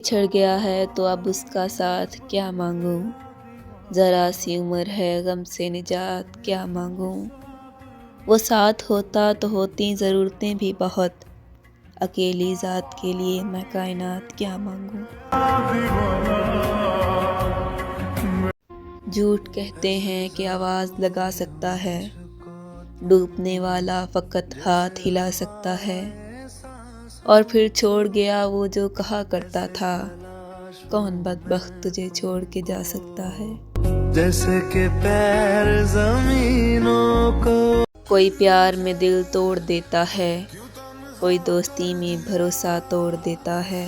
छड़ गया है तो अब उसका साथ क्या मांगूं, ज़रा सी उम्र है गम से निजात क्या मांगूं। वो साथ होता तो होती ज़रूरतें भी बहुत, अकेली ज़ात के लिए मैं कायनात क्या मांगूं। झूठ कहते हैं कि आवाज़ लगा सकता है, डूबने वाला फ़कत हाथ हिला सकता है। और फिर छोड़ गया वो जो कहा करता था, कौन बदबख्त तुझे छोड़ के जा सकता है। जैसे कि पैर जमीनों को कोई प्यार में दिल तोड़ देता है, कोई दोस्ती में भरोसा तोड़ देता है।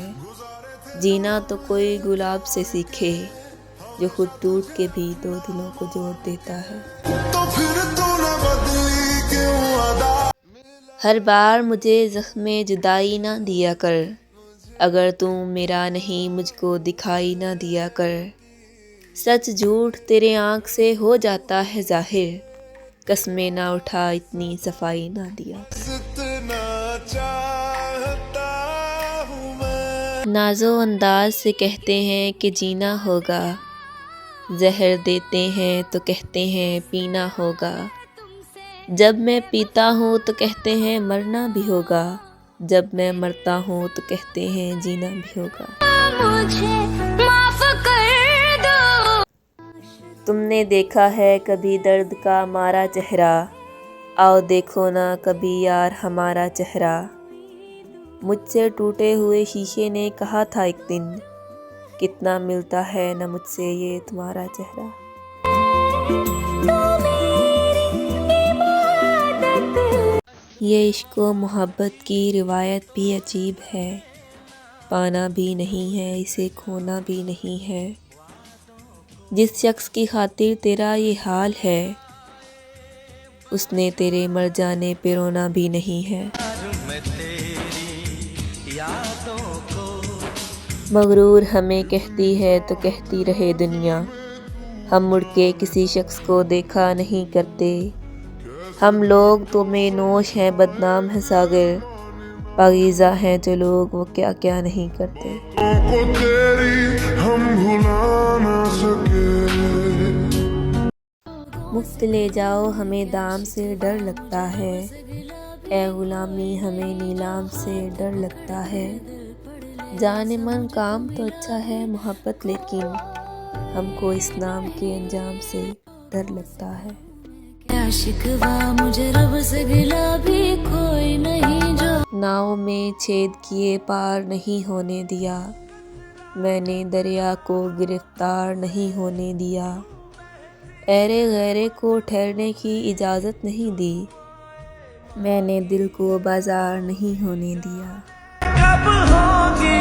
जीना तो कोई गुलाब से सीखे, जो खुद टूट के भी दो दिलों को जोड़ देता है। तो फिर तूने बदली क्यों अदा। हर बार मुझे ज़ख्मे जुदाई ना दिया कर, अगर तू मेरा नहीं मुझको दिखाई ना दिया कर। सच झूठ तेरे आँख से हो जाता है ज़ाहिर, कसमें ना उठा इतनी सफाई ना दिया। जितना चाहता हूँ मैं नाज़ो अंदाज से कहते हैं कि जीना होगा, जहर देते हैं तो कहते हैं पीना होगा। जब मैं पीता हूँ तो कहते हैं मरना भी होगा, जब मैं मरता हूँ तो कहते हैं जीना भी होगा। मुझे माफ कर दो। तुमने देखा है कभी दर्द का मारा चेहरा, आओ देखो ना कभी यार हमारा चेहरा। मुझसे टूटे हुए शीशे ने कहा था एक दिन, कितना मिलता है न मुझसे ये तुम्हारा चेहरा। ये इश्क व मोहब्बत की रिवायत भी अजीब है, पाना भी नहीं है इसे खोना भी नहीं है। जिस शख्स की खातिर तेरा ये हाल है, उसने तेरे मर जाने पे रोना भी नहीं है। मैं तेरी यादों को मगरूर हमें कहती है तो कहती रहे दुनिया, हम मुड़ के किसी शख्स को देखा नहीं करते। हम लोग तो बेनोश हैं बदनाम है सागर, पाकीज़ा हैं जो लोग वो क्या क्या नहीं करते। को तेरी हम भुला ना सके। मुफ्त ले जाओ हमें दाम से डर लगता है, ए गुलामी हमें नीलाम से डर लगता है। जाने मन काम तो अच्छा है मोहब्बत, लेकिन हमको इस नाम के अंजाम से डर लगता है। क्या शिकवा मुझे रब से गिला भी कोई नहीं जो नाव में छेद किए पार नहीं होने दिया, मैंने दरिया को गिरफ्तार नहीं होने दिया। ऐरे गैरे को ठहरने की इजाज़त नहीं दी, मैंने दिल को बाजार नहीं होने दिया। कब होगी